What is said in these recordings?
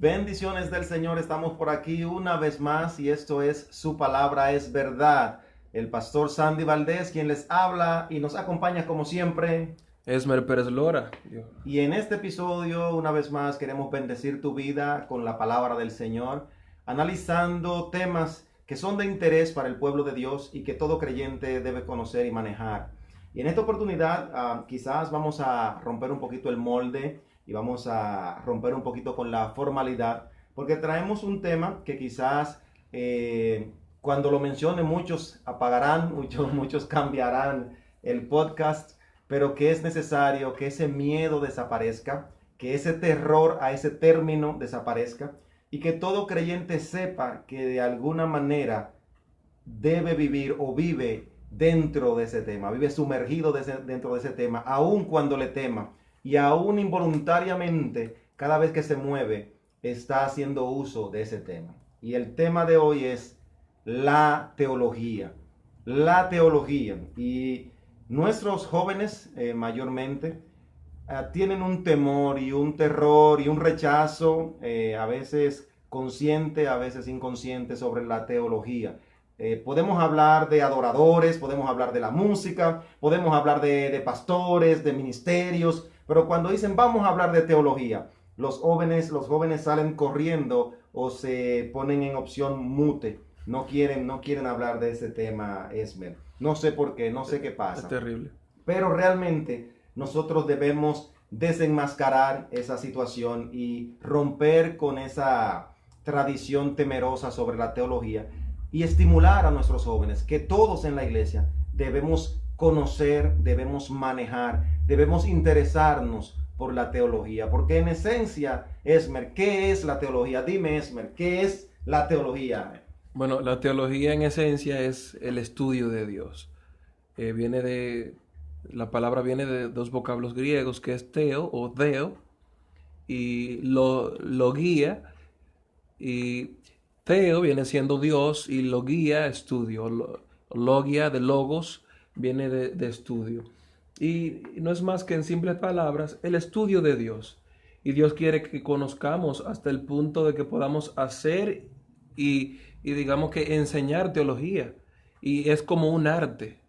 Bendiciones del Señor, estamos por aquí una vez más y esto es Su Palabra es Verdad. El pastor Sandy Valdés quien les habla y nos acompaña como siempre. Esmer Pérez Lora. Y en este episodio una vez más queremos bendecir tu vida con la palabra del Señor, analizando temas que son de interés para el pueblo de Dios y que todo creyente debe conocer y manejar. Y en esta oportunidad quizás vamos a romper un poquito el molde y vamos a romper un poquito con la formalidad, porque traemos un tema que quizás cuando lo mencione muchos apagarán, muchos cambiarán el podcast, pero que es necesario que ese miedo desaparezca, que ese terror a ese término desaparezca y que todo creyente sepa que de alguna manera debe vivir o vive dentro de ese tema, vive sumergido dentro de ese tema, aun cuando le tema y aún involuntariamente, cada vez que se mueve, está haciendo uso de ese tema. Y el tema de hoy es la teología. La teología. Y nuestros jóvenes mayormente tienen un temor y un terror y un rechazo, a veces consciente, a veces inconsciente, sobre la teología. Podemos hablar de adoradores, podemos hablar de la música, podemos hablar de pastores, de ministerios, pero cuando dicen vamos a hablar de teología, los jóvenes salen corriendo o se ponen en opción mute. No quieren hablar de ese tema, Esmer. No sé por qué, no sé qué pasa. Es terrible. Pero realmente nosotros debemos desenmascarar esa situación y romper con esa tradición temerosa sobre la teología y estimular a nuestros jóvenes que todos en la iglesia debemos conocer, debemos manejar, debemos interesarnos por la teología, porque en esencia, Esmer, ¿qué es la teología? Dime, Esmer, ¿qué es la teología? Bueno, la teología en esencia es el estudio de Dios. La palabra viene de dos vocablos griegos que es teo o deo y logía. Y teo viene siendo Dios y logía, estudio. Logia de logos viene de estudio. Y no es más que en simples palabras el estudio de Dios. Y Dios quiere que conozcamos hasta el punto de que podamos hacer y digamos que enseñar teología. Y es como un arte,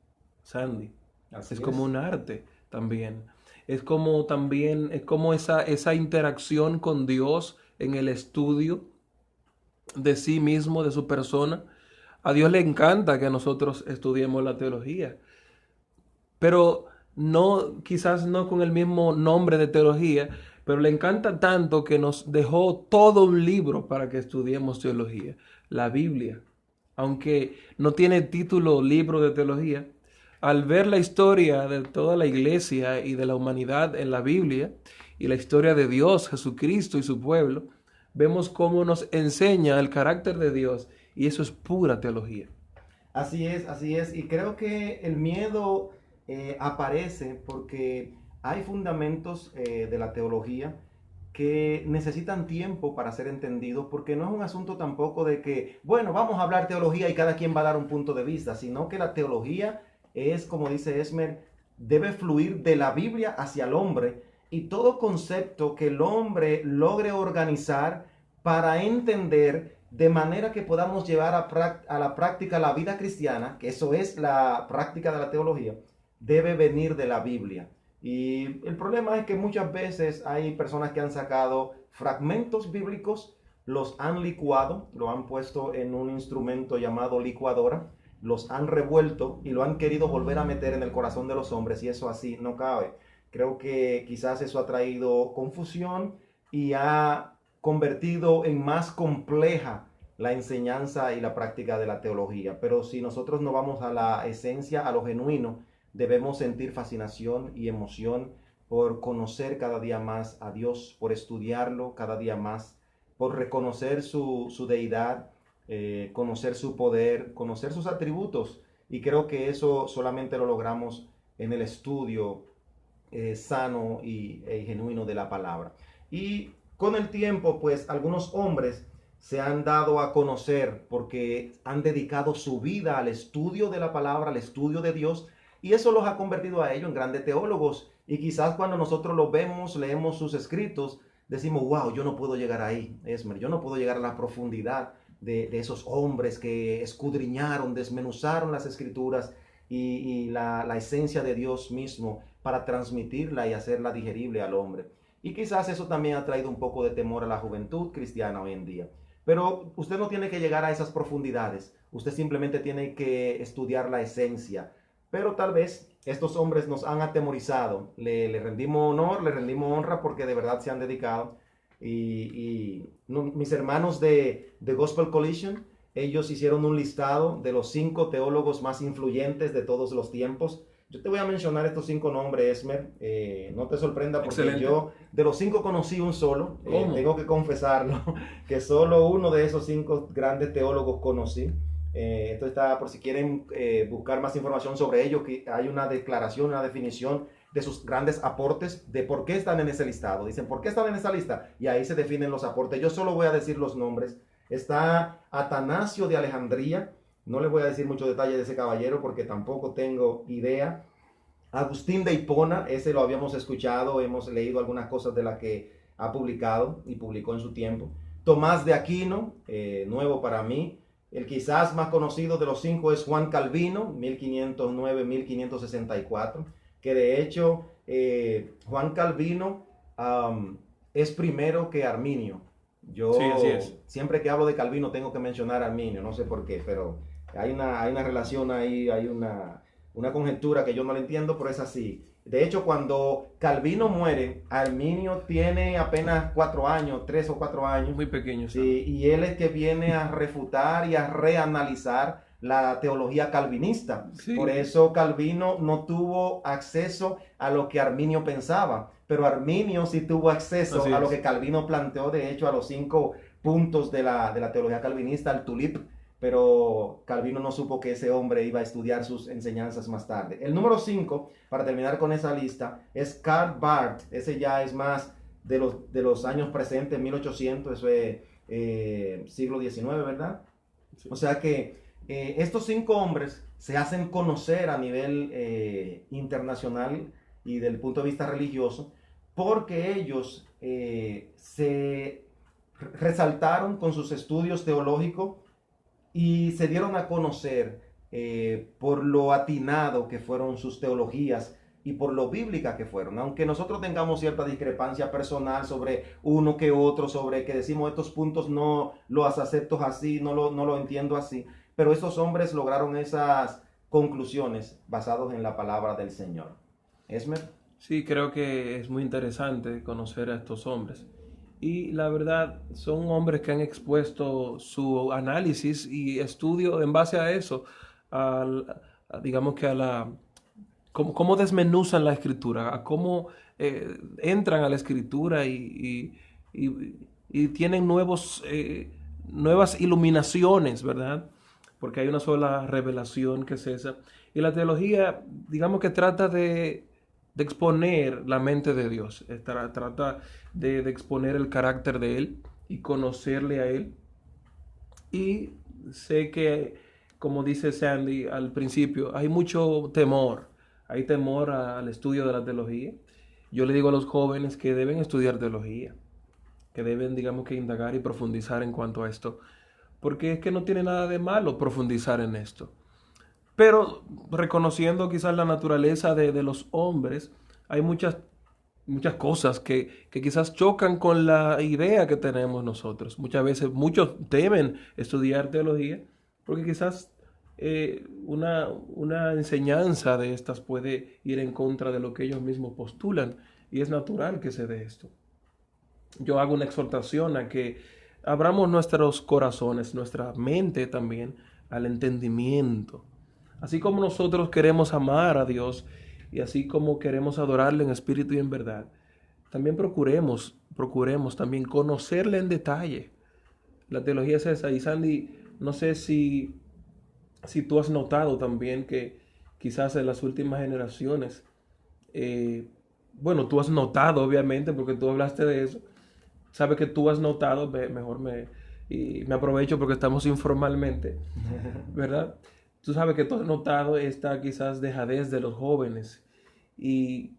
Sandy. Así Es como es. un arte también. Es como esa interacción con Dios en el estudio de sí mismo, de su persona. A Dios le encanta que nosotros estudiemos la teología, pero no, quizás no con el mismo nombre de teología, pero le encanta tanto que nos dejó todo un libro para que estudiemos teología, la Biblia. Aunque no tiene título libro de teología, al ver la historia de toda la iglesia y de la humanidad en la Biblia y la historia de Dios, Jesucristo y su pueblo, vemos cómo nos enseña el carácter de Dios y eso es pura teología. Así es, así es. Y creo que el miedo aparece porque hay fundamentos de la teología que necesitan tiempo para ser entendidos, porque no es un asunto tampoco de que, bueno, vamos a hablar teología y cada quien va a dar un punto de vista, sino que la teología es, como dice Esmer, debe fluir de la Biblia hacia el hombre y todo concepto que el hombre logre organizar para entender de manera que podamos llevar a la práctica la vida cristiana, que eso es la práctica de la teología, debe venir de la Biblia. Y el problema es que muchas veces hay personas que han sacado fragmentos bíblicos, los han licuado, lo han puesto en un instrumento llamado licuadora, los han revuelto y lo han querido volver a meter en el corazón de los hombres y eso así no cabe. Creo que quizás eso ha traído confusión y ha convertido en más compleja la enseñanza y la práctica de la teología. Pero si nosotros no vamos a la esencia, a lo genuino, debemos sentir fascinación y emoción por conocer cada día más a Dios, por estudiarlo cada día más, por reconocer su deidad, conocer su poder, conocer sus atributos. Y creo que eso solamente lo logramos en el estudio sano y genuino de la palabra. Y con el tiempo, pues algunos hombres se han dado a conocer porque han dedicado su vida al estudio de la palabra, al estudio de Dios, y eso los ha convertido a ellos en grandes teólogos. Y quizás cuando nosotros los vemos, leemos sus escritos, decimos, wow, yo no puedo llegar ahí, Esmer, yo no puedo llegar a la profundidad de esos hombres que escudriñaron, desmenuzaron las escrituras y la esencia de Dios mismo para transmitirla y hacerla digerible al hombre. Y quizás eso también ha traído un poco de temor a la juventud cristiana hoy en día. Pero usted no tiene que llegar a esas profundidades, usted simplemente tiene que estudiar la esencia. Pero tal vez estos hombres nos han atemorizado, le rendimos honor, le rendimos honra porque de verdad se han dedicado. No, mis hermanos de Gospel Collision, ellos hicieron un listado de los 5 teólogos más influyentes de todos los tiempos. Yo te voy a mencionar estos 5 nombres, Esmer. No te sorprenda porque Excelente. yo de los 5 conocí un solo. ¿Cómo? Tengo que confesarlo, que solo uno de esos 5 grandes teólogos conocí. Esto está por si quieren buscar más información sobre ello, que hay una declaración, una definición de sus grandes aportes, de por qué están en ese listado. Dicen, ¿por qué están en esa lista? Y ahí se definen los aportes. Yo solo voy a decir los nombres. Está Atanasio de Alejandría. No les voy a decir mucho detalle de ese caballero porque tampoco tengo idea. Agustín de Hipona, ese lo habíamos escuchado, hemos leído algunas cosas de las que ha publicado y publicó en su tiempo. Tomás de Aquino, nuevo para mí. El quizás más conocido de los 5 es Juan Calvino, 1509-1564, que de hecho Juan Calvino es primero que Arminio. Yo Sí, así es. siempre que hablo de Calvino tengo que mencionar a Arminio, no sé por qué, pero hay una relación ahí, hay una conjetura que yo no la entiendo, pero es así. De hecho, cuando Calvino muere, Arminio tiene apenas 4 años, 3 o 4 años. Muy pequeño. Sí, y él es que viene a refutar y a reanalizar la teología calvinista. Sí. Por eso Calvino no tuvo acceso a lo que Arminio pensaba, pero Arminio sí tuvo acceso Así a lo es. que Calvino planteó, de hecho, a los 5 puntos de la teología calvinista, al tulip, pero Calvino no supo que ese hombre iba a estudiar sus enseñanzas más tarde. El número 5, para terminar con esa lista, es Karl Barth. Ese ya es más de los años presentes, 1800, eso es siglo XIX, ¿verdad? Sí. O sea que estos 5 hombres se hacen conocer a nivel internacional y del punto de vista religioso porque ellos se resaltaron con sus estudios teológicos y se dieron a conocer por lo atinado que fueron sus teologías y por lo bíblica que fueron. Aunque nosotros tengamos cierta discrepancia personal sobre uno que otro, sobre que decimos estos puntos no los acepto así, no lo entiendo así, pero estos hombres lograron esas conclusiones basados en la palabra del Señor. Esmer. Sí, creo que es muy interesante conocer a estos hombres. Y la verdad, son hombres que han expuesto su análisis y estudio en base a eso, digamos que a la, cómo desmenuzan la escritura, a cómo entran a la escritura y tienen nuevas iluminaciones, ¿verdad? Porque hay una sola revelación que es esa. Y la teología, digamos que trata de exponer la mente de Dios, trata de exponer el carácter de Él y conocerle a Él. Y sé que, como dice Sandy al principio, hay mucho temor, hay temor al estudio de la teología. Yo le digo a los jóvenes que deben estudiar teología, que deben, digamos que, indagar y profundizar en cuanto a esto, porque es que no tiene nada de malo profundizar en esto. Pero reconociendo quizás la naturaleza de los hombres, hay muchas cosas que quizás chocan con la idea que tenemos nosotros. Muchas veces muchos temen estudiar teología porque quizás una enseñanza de estas puede ir en contra de lo que ellos mismos postulan y es natural que se dé esto. Yo hago una exhortación a que abramos nuestros corazones, nuestra mente también al entendimiento. Así como nosotros queremos amar a Dios y así como queremos adorarle en espíritu y en verdad, también procuremos también conocerle en detalle. La teología es esa. Y Sandy, no sé si tú has notado también que quizás en las últimas generaciones, bueno, tú has notado obviamente porque tú hablaste de eso, sabes que tú has notado, y me aprovecho porque estamos informalmente, ¿verdad? Tú sabes que tú has notado esta quizás dejadez de los jóvenes. ¿Y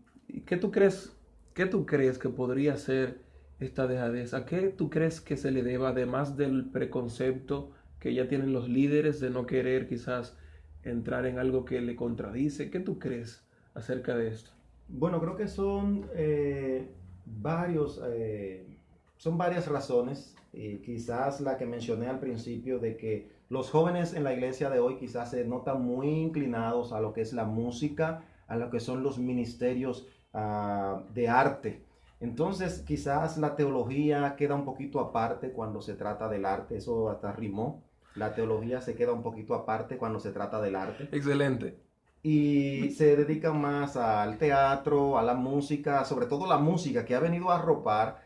qué tú crees que podría ser esta dejadez? ¿A qué tú crees que se le deba, además del preconcepto que ya tienen los líderes de no querer quizás entrar en algo que le contradice? ¿Qué tú crees acerca de esto? Bueno, creo que varios, son varias razones. Quizás la que mencioné al principio de que los jóvenes en la iglesia de hoy quizás se notan muy inclinados a lo que es la música, a lo que son los ministerios de arte. Entonces, quizás la teología queda un poquito aparte cuando se trata del arte. Eso hasta rimó. La teología se queda un poquito aparte cuando se trata del arte Excelente. y se dedican más al teatro, a la música, sobre todo la música que ha venido a arropar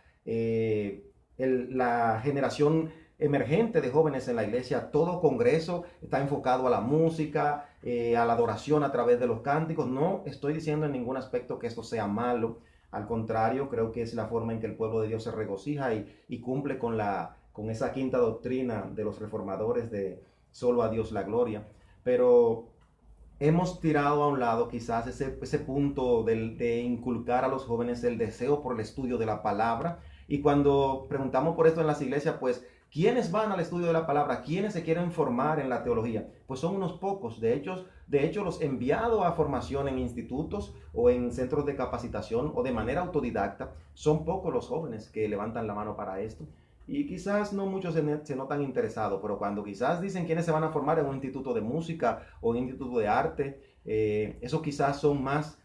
la generación emergente de jóvenes en la iglesia. Todo congreso está enfocado a la música, a la adoración a través de los cánticos. No estoy diciendo en ningún aspecto que esto sea malo. Al contrario, creo que es la forma en que el pueblo de Dios se regocija y cumple con esa quinta doctrina de los reformadores de solo a Dios la gloria. Pero hemos tirado a un lado quizás ese punto de inculcar a los jóvenes el deseo por el estudio de la palabra. Y cuando preguntamos por esto en las iglesias, pues, ¿quiénes van al estudio de la palabra? ¿Quiénes se quieren formar en la teología? Pues son unos pocos. De hecho, los enviados a formación en institutos o en centros de capacitación o de manera autodidacta, son pocos los jóvenes que levantan la mano para esto. Y quizás no muchos se notan interesados, pero cuando quizás dicen quiénes se van a formar en un instituto de música o un instituto de arte, eso quizás son más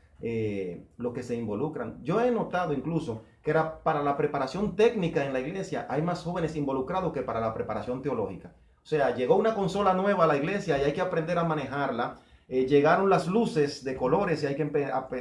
los que se involucran. Yo he notado incluso que era para la preparación técnica en la iglesia hay más jóvenes involucrados que para la preparación teológica. O sea, llegó una consola nueva a la iglesia y hay que aprender a manejarla. Llegaron las luces de colores y hay que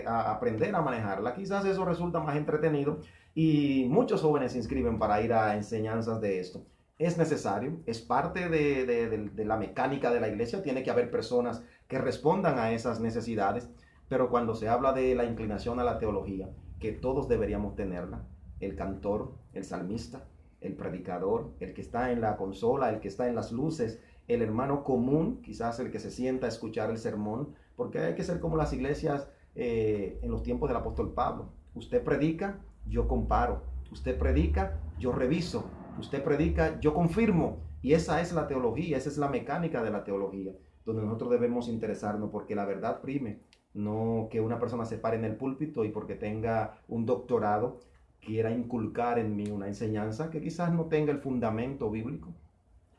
aprender a manejarla. Quizás eso resulta más entretenido y muchos jóvenes se inscriben para ir a enseñanzas de esto. Es necesario, es parte de la mecánica de la iglesia, tiene que haber personas que respondan a esas necesidades, pero cuando se habla de la inclinación a la teología, que todos deberíamos tenerla, el cantor, el salmista, el predicador, el que está en la consola, el que está en las luces, el hermano común, quizás el que se sienta a escuchar el sermón, porque hay que ser como las iglesias en los tiempos del apóstol Pablo. Usted predica, yo comparo. Usted predica, yo reviso. Usted predica, yo confirmo. Y esa es la teología, esa es la mecánica de la teología, donde nosotros debemos interesarnos porque la verdad prime. No que una persona se pare en el púlpito y porque tenga un doctorado quiera inculcar en mí una enseñanza que quizás no tenga el fundamento bíblico,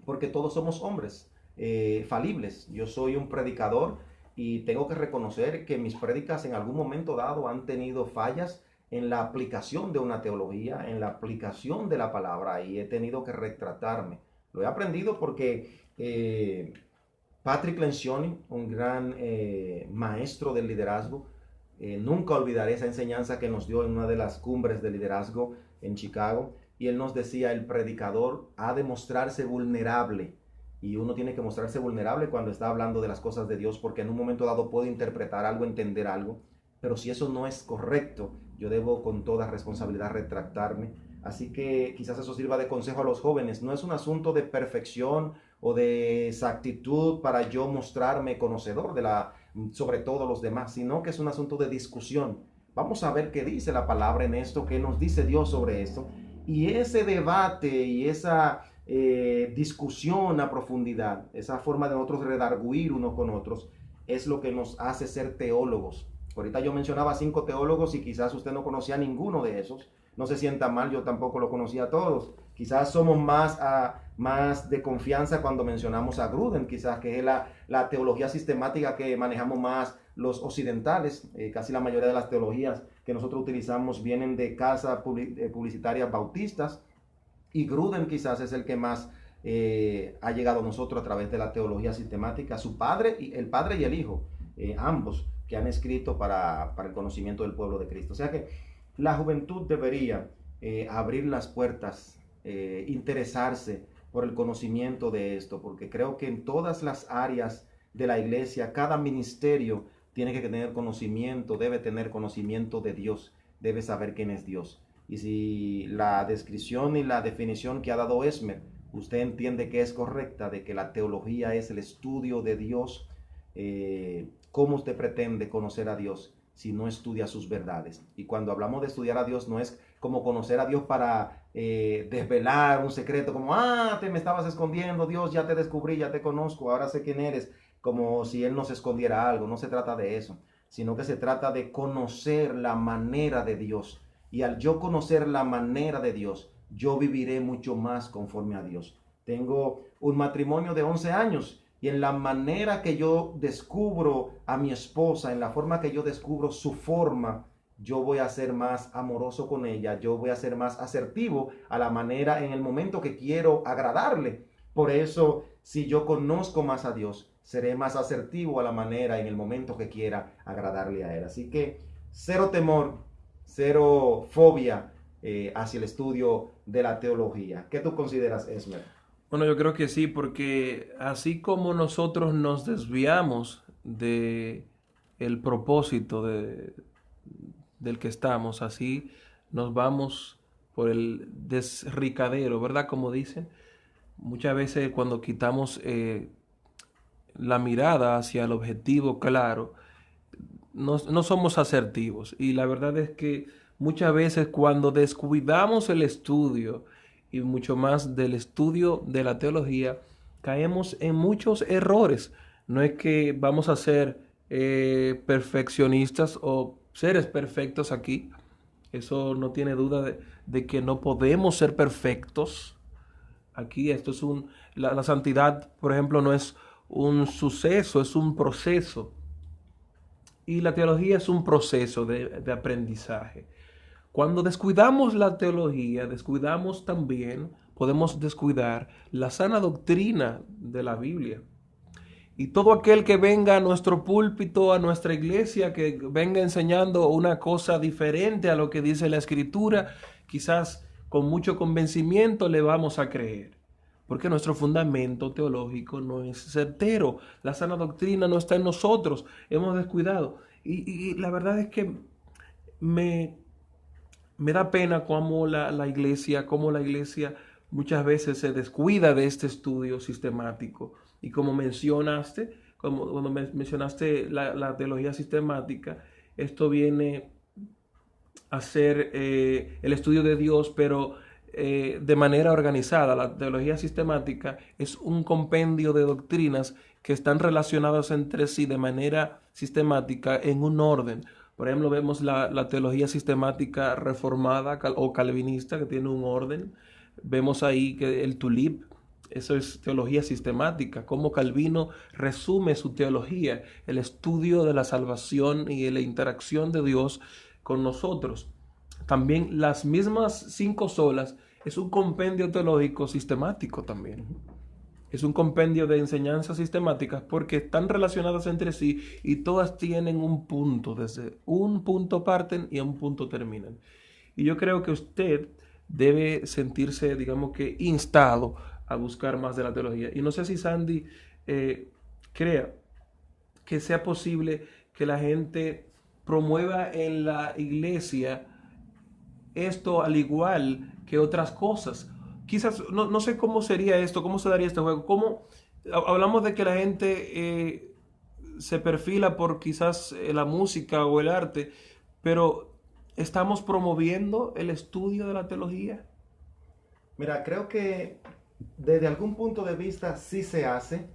porque todos somos hombres falibles. Yo soy un predicador y tengo que reconocer que mis prédicas en algún momento dado han tenido fallas en la aplicación de una teología, en la aplicación de la palabra, y he tenido que retratarme. Lo he aprendido porque Patrick Lencioni, un gran maestro del liderazgo, nunca olvidaré esa enseñanza que nos dio en una de las cumbres de liderazgo en Chicago, y él nos decía, el predicador ha de mostrarse vulnerable, y uno tiene que mostrarse vulnerable cuando está hablando de las cosas de Dios, porque en un momento dado puedo interpretar algo, entender algo, pero si eso no es correcto, yo debo con toda responsabilidad retractarme. Así que quizás eso sirva de consejo a los jóvenes. No es un asunto de perfección o de exactitud para yo mostrarme conocedor sobre todo los demás, sino que es un asunto de discusión. Vamos a ver qué dice la palabra en esto, qué nos dice Dios sobre esto. Y ese debate y esa discusión a profundidad, esa forma de nosotros redarguir unos con otros, es lo que nos hace ser teólogos. Ahorita yo mencionaba 5 teólogos y quizás usted no conocía a ninguno de esos. No se sienta mal, yo tampoco lo conocía a todos. Quizás somos más de confianza cuando mencionamos a Gruden, quizás que es la teología sistemática que manejamos más los occidentales. Casi la mayoría de las teologías que nosotros utilizamos vienen de casas publicitarias bautistas, y Gruden quizás es el que más ha llegado a nosotros a través de la teología sistemática. Su padre, el padre y el hijo, ambos que han escrito para el conocimiento del pueblo de Cristo. O sea que la juventud debería abrir las puertas, interesarse por el conocimiento de esto, porque creo que en todas las áreas de la iglesia, cada ministerio tiene que tener conocimiento, debe tener conocimiento de Dios, debe saber quién es Dios. Y si la descripción y la definición que ha dado Esmer, usted entiende que es correcta, de que la teología es el estudio de Dios, ¿cómo usted pretende conocer a Dios si no estudia sus verdades? Y cuando hablamos de estudiar a Dios, no es como conocer a Dios para desvelar un secreto, como, te me estabas escondiendo, Dios, ya te descubrí, ya te conozco, ahora sé quién eres, como si Él nos escondiera algo. No se trata de eso, sino que se trata de conocer la manera de Dios. Y al yo conocer la manera de Dios, yo viviré mucho más conforme a Dios. Tengo un matrimonio de 11 años y en la manera que yo descubro a mi esposa, en la forma que yo descubro su forma, yo voy a ser más amoroso con ella, yo voy a ser más asertivo a la manera en el momento que quiero agradarle. Por eso, si yo conozco más a Dios, seré más asertivo a la manera en el momento que quiera agradarle a Él. Así que cero temor, cero fobia hacia el estudio de la teología. ¿Qué tú consideras, Esmer? Bueno, yo creo que sí, porque así como nosotros nos desviamos de el propósito del que estamos, así nos vamos por el desricadero, ¿verdad? Como dicen, muchas veces cuando quitamos la mirada hacia el objetivo claro, no somos asertivos. Y la verdad es que muchas veces cuando descuidamos el estudio, y mucho más del estudio de la teología, caemos en muchos errores. No es que vamos a ser perfeccionistas o seres perfectos aquí. Eso no tiene duda de que no podemos ser perfectos. Aquí esto es la santidad, por ejemplo, no es un suceso, es un proceso. Y la teología es un proceso de aprendizaje. Cuando descuidamos la teología, descuidamos también, podemos descuidar la sana doctrina de la Biblia. Y todo aquel que venga a nuestro púlpito, a nuestra iglesia, que venga enseñando una cosa diferente a lo que dice la Escritura, quizás con mucho convencimiento le vamos a creer. Porque nuestro fundamento teológico no es certero. La sana doctrina no está en nosotros. Hemos descuidado. Y la verdad es que me da pena cómo la iglesia muchas veces se descuida de este estudio sistemático. Y como mencionaste, cuando mencionaste la teología sistemática, esto viene a ser el estudio de Dios, pero de manera organizada. La teología sistemática es un compendio de doctrinas que están relacionadas entre sí de manera sistemática en un orden. Por ejemplo, vemos la teología sistemática reformada o calvinista, que tiene un orden. Vemos ahí que el tulip, eso es teología sistemática, cómo Calvino resume su teología, el estudio de la salvación y de la interacción de Dios con nosotros. También las mismas 5 solas es un compendio teológico sistemático también. Es un compendio de enseñanzas sistemáticas porque están relacionadas entre sí y todas tienen un punto, desde un punto parten y a un punto terminan. Y yo creo que usted debe sentirse, digamos que, instado a buscar más de la teología. Y no sé si Sandy crea que sea posible que la gente promueva en la iglesia esto al igual que otras cosas. Quizás, no sé cómo sería esto, cómo se daría este juego. Hablamos de que la gente se perfila por quizás la música o el arte, pero ¿estamos promoviendo el estudio de la teología? Mira, creo que desde algún punto de vista sí se hace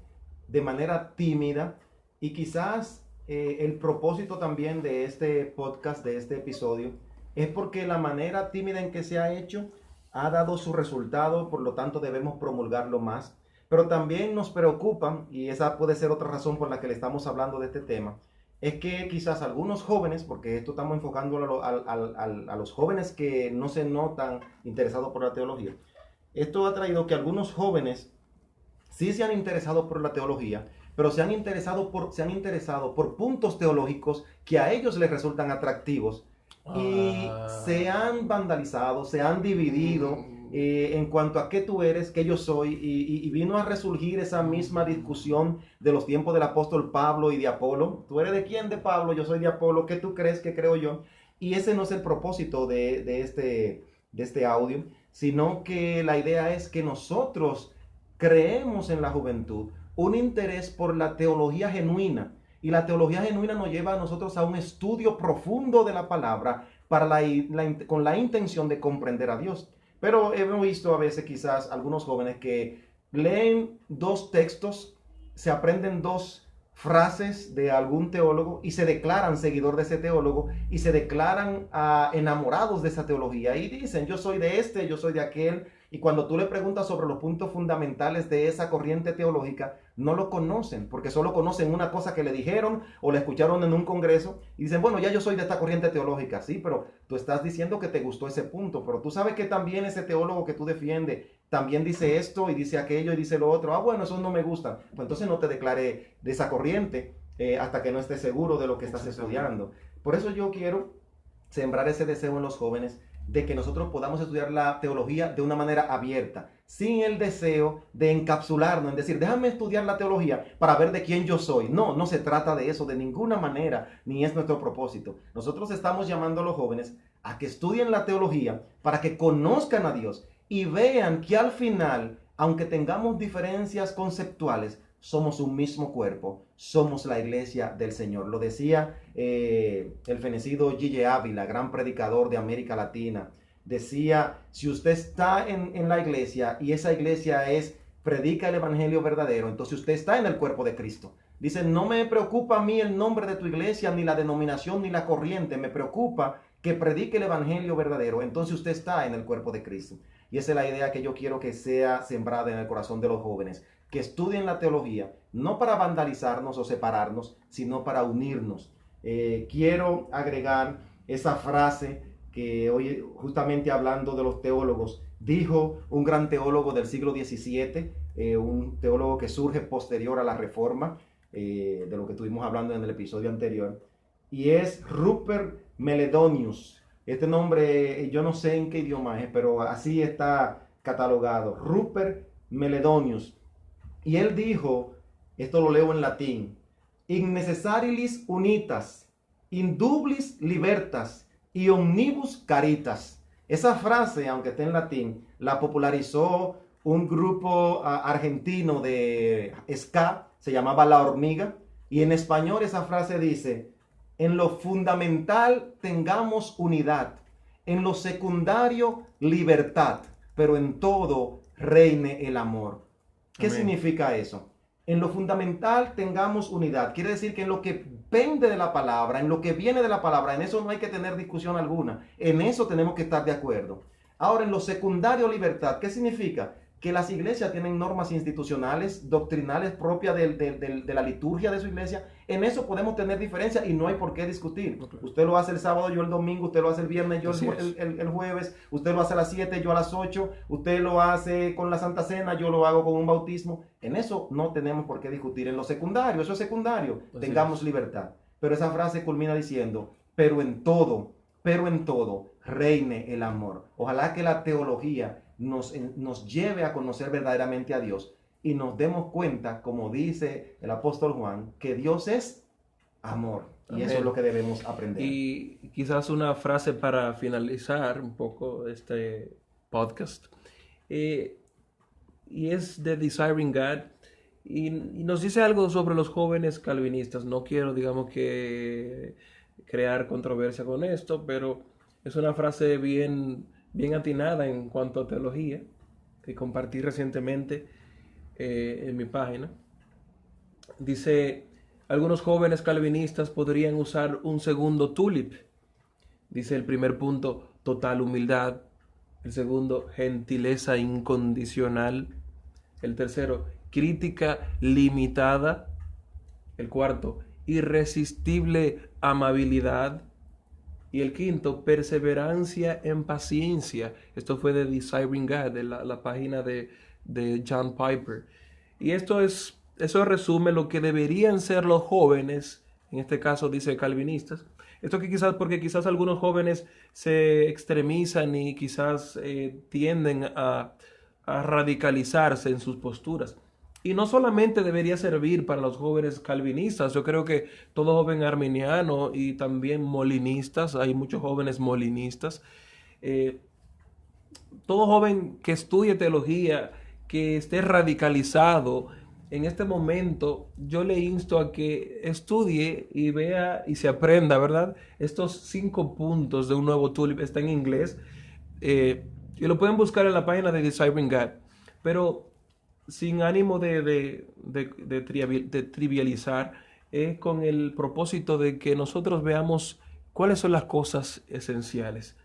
de manera tímida y quizás el propósito también de este podcast, de este episodio, es porque la manera tímida en que se ha hecho ha dado su resultado, por lo tanto debemos promulgarlo más. Pero también nos preocupa, y esa puede ser otra razón por la que le estamos hablando de este tema, es que quizás algunos jóvenes, porque esto estamos enfocando a los jóvenes que no se notan interesados por la teología, esto ha traído que algunos jóvenes sí se han interesado por la teología, pero se han interesado por puntos teológicos que a ellos les resultan atractivos y se han vandalizado, se han dividido en cuanto a qué tú eres, qué yo soy, y vino a resurgir esa misma discusión de los tiempos del apóstol Pablo y de Apolo. ¿Tú eres de quién? De Pablo, yo soy de Apolo, ¿qué tú crees? ¿Qué creo yo? Y ese no es el propósito de este audio, sino que la idea es que nosotros creemos en la juventud un interés por la teología genuina. Y la teología genuina nos lleva a nosotros a un estudio profundo de la palabra para con la intención de comprender a Dios. Pero hemos visto a veces quizás algunos jóvenes que leen 2 textos, se aprenden 2 frases de algún teólogo y se declaran seguidor de ese teólogo y se declaran enamorados de esa teología y dicen, yo soy de este, yo soy de aquel. Y cuando tú le preguntas sobre los puntos fundamentales de esa corriente teológica, no lo conocen, porque solo conocen una cosa que le dijeron o le escucharon en un congreso y dicen, bueno, ya yo soy de esta corriente teológica, sí, pero tú estás diciendo que te gustó ese punto, pero tú sabes que también ese teólogo que tú defiendes también dice esto y dice aquello y dice lo otro. Ah, bueno, esos no me gustan. Pues entonces no te declaré de esa corriente hasta que no estés seguro de lo que estás estudiando. Por eso yo quiero sembrar ese deseo en los jóvenes de que nosotros podamos estudiar la teología de una manera abierta, sin el deseo de encapsularnos, en decir, déjame estudiar la teología para ver de quién yo soy. No, no se trata de eso de ninguna manera, ni es nuestro propósito. Nosotros estamos llamando a los jóvenes a que estudien la teología para que conozcan a Dios y vean que al final, aunque tengamos diferencias conceptuales, somos un mismo cuerpo, somos la iglesia del Señor. Lo decía el fenecido Gille Ávila, gran predicador de América Latina. Decía, si usted está en la iglesia y esa iglesia predica el evangelio verdadero, entonces usted está en el cuerpo de Cristo. Dice, no me preocupa a mí el nombre de tu iglesia, ni la denominación, ni la corriente, me preocupa que predique el evangelio verdadero, entonces usted está en el cuerpo de Cristo. Y esa es la idea que yo quiero que sea sembrada en el corazón de los jóvenes, que estudien la teología, no para vandalizarnos o separarnos, sino para unirnos. Quiero agregar esa frase que hoy, justamente hablando de los teólogos, dijo un gran teólogo del siglo XVII, un teólogo que surge posterior a la Reforma, de lo que estuvimos hablando en el episodio anterior, y es Rupert Meledonius. Este nombre yo no sé en qué idioma es, pero así está catalogado, Rupert Meledonius. Y él dijo, esto lo leo en latín, in necessariis unitas, in dublis libertas y omnibus caritas. Esa frase, aunque esté en latín, la popularizó un grupo argentino de ska, se llamaba La Hormiga, y en español esa frase dice, en lo fundamental tengamos unidad, en lo secundario libertad, pero en todo reine el amor. ¿Qué Amén. significa eso? En lo fundamental tengamos unidad. Quiere decir que en lo que pende de la palabra, en lo que viene de la palabra, en eso no hay que tener discusión alguna. En eso tenemos que estar de acuerdo. Ahora, en lo secundario, libertad. ¿Qué significa? Que las iglesias tienen normas institucionales, doctrinales propias de la liturgia de su iglesia. En eso podemos tener diferencias y no hay por qué discutir. Okay. Usted lo hace el sábado, yo el domingo, usted lo hace el viernes, yo el jueves, usted lo hace a las 7, yo a las 8, usted lo hace con la Santa Cena, yo lo hago con un bautismo. En eso no tenemos por qué discutir. En lo secundario, eso es secundario, tengamos libertad. Pero esa frase culmina diciendo, pero en todo, reine el amor. Ojalá que la teología nos lleve a conocer verdaderamente a Dios y nos demos cuenta, como dice el apóstol Juan, que Dios es amor. Y eso es lo que debemos aprender. Y quizás una frase para finalizar un poco este podcast. Y es de Desiring God. Y nos dice algo sobre los jóvenes calvinistas. No quiero, digamos, que crear controversia con esto, pero es una frase bien atinada en cuanto a teología, que compartí recientemente en mi página. Dice, algunos jóvenes calvinistas podrían usar un segundo tulip. Dice el primer punto, total humildad. El segundo, gentileza incondicional. El tercero, crítica limitada. El cuarto, irresistible amabilidad. Y el quinto, perseverancia en paciencia. Esto fue de Desiring God, de la página de John Piper. Y eso resume lo que deberían ser los jóvenes, en este caso dice calvinistas. Esto porque quizás algunos jóvenes se extremizan y quizás tienden a radicalizarse en sus posturas. Y no solamente debería servir para los jóvenes calvinistas, yo creo que todo joven arminiano y también molinistas, hay muchos jóvenes molinistas, todo joven que estudie teología, que esté radicalizado, en este momento yo le insto a que estudie y vea y se aprenda, ¿verdad? Estos 5 puntos de un nuevo tulip, está en inglés, y lo pueden buscar en la página de Deciphering God, pero sin ánimo de trivializar, con el propósito de que nosotros veamos cuáles son las cosas esenciales.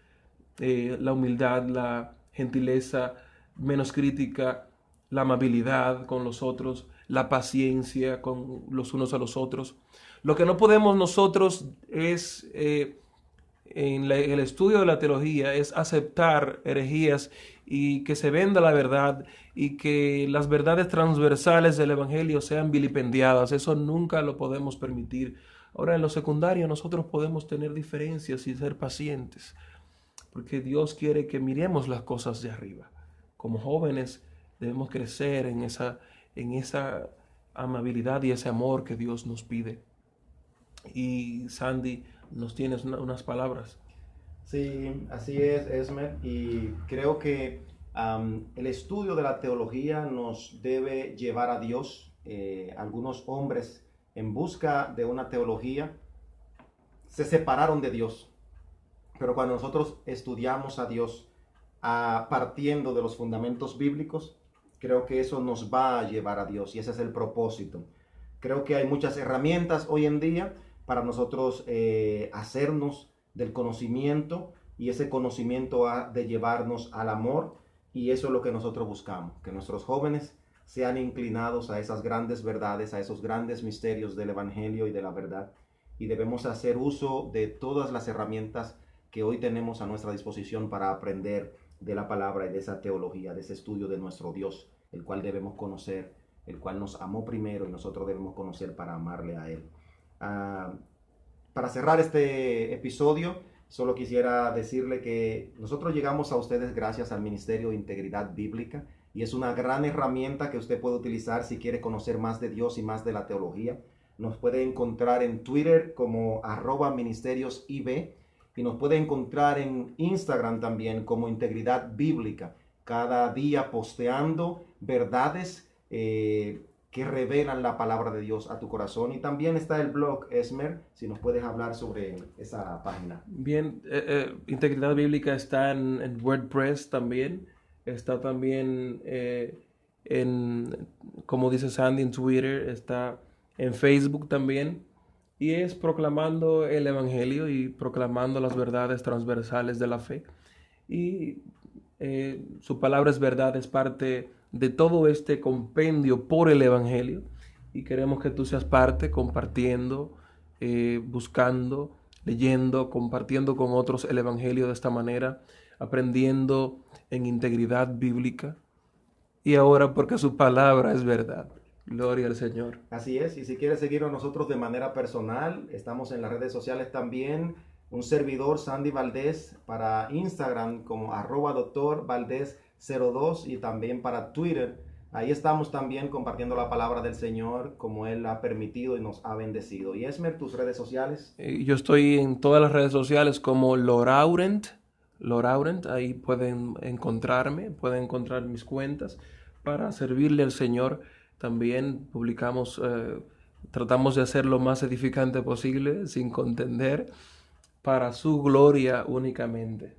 La humildad, la gentileza, menos crítica, la amabilidad con los otros, la paciencia con los unos a los otros. Lo que no podemos nosotros es, en el estudio de la teología, es aceptar herejías y que se venda la verdad y que las verdades transversales del Evangelio sean vilipendiadas. Eso nunca lo podemos permitir. Ahora, en lo secundario nosotros podemos tener diferencias y ser pacientes, porque Dios quiere que miremos las cosas de arriba. Como jóvenes debemos crecer en esa amabilidad y ese amor que Dios nos pide. Y Sandy, nos tienes unas palabras. Sí, así es, Esmer, y creo que el estudio de la teología nos debe llevar a Dios. Algunos hombres en busca de una teología se separaron de Dios, pero cuando nosotros estudiamos a Dios partiendo de los fundamentos bíblicos, creo que eso nos va a llevar a Dios y ese es el propósito. Creo que hay muchas herramientas hoy en día para nosotros hacernos del conocimiento, y ese conocimiento ha de llevarnos al amor, y eso es lo que nosotros buscamos, que nuestros jóvenes sean inclinados a esas grandes verdades, a esos grandes misterios del Evangelio y de la verdad, y debemos hacer uso de todas las herramientas que hoy tenemos a nuestra disposición para aprender de la palabra y de esa teología, de ese estudio de nuestro Dios, el cual debemos conocer, el cual nos amó primero y nosotros debemos conocer para amarle a Él. Para cerrar este episodio, solo quisiera decirle que nosotros llegamos a ustedes gracias al Ministerio de Integridad Bíblica, y es una gran herramienta que usted puede utilizar si quiere conocer más de Dios y más de la teología. Nos puede encontrar en Twitter como @ministeriosib, y nos puede encontrar en Instagram también como Integridad Bíblica, cada día posteando verdades que revelan la palabra de Dios a tu corazón. Y también está el blog, Esmer, si nos puedes hablar sobre esa página. Bien, Integridad Bíblica está en WordPress también, está también como dice Sandy, en Twitter, está en Facebook también, y es proclamando el Evangelio y proclamando las verdades transversales de la fe. Y su palabra es verdad, es parte de todo este compendio por el Evangelio, y queremos que tú seas parte, compartiendo, buscando, leyendo, compartiendo con otros el Evangelio de esta manera, aprendiendo en integridad bíblica, y ahora porque su palabra es verdad. Gloria al Señor. Así es, y si quieres seguirnos nosotros de manera personal, estamos en las redes sociales también. Un servidor, Sandy Valdés, para Instagram como @doctorvaldez02, y también para Twitter. Ahí estamos también compartiendo la palabra del Señor como Él ha permitido y nos ha bendecido. Y Esmer, tus redes sociales. Yo estoy en todas las redes sociales como Loraurent, ahí pueden encontrarme, pueden encontrar mis cuentas para servirle al Señor. También publicamos, tratamos de hacer lo más edificante posible, sin contender, para su gloria únicamente.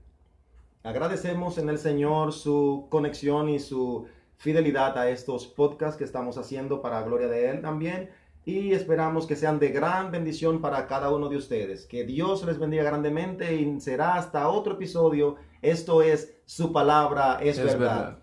Agradecemos en el Señor su conexión y su fidelidad a estos podcasts que estamos haciendo para gloria de Él también, y esperamos que sean de gran bendición para cada uno de ustedes. Que Dios les bendiga grandemente, y será hasta otro episodio. Esto es Su Palabra es Verdad.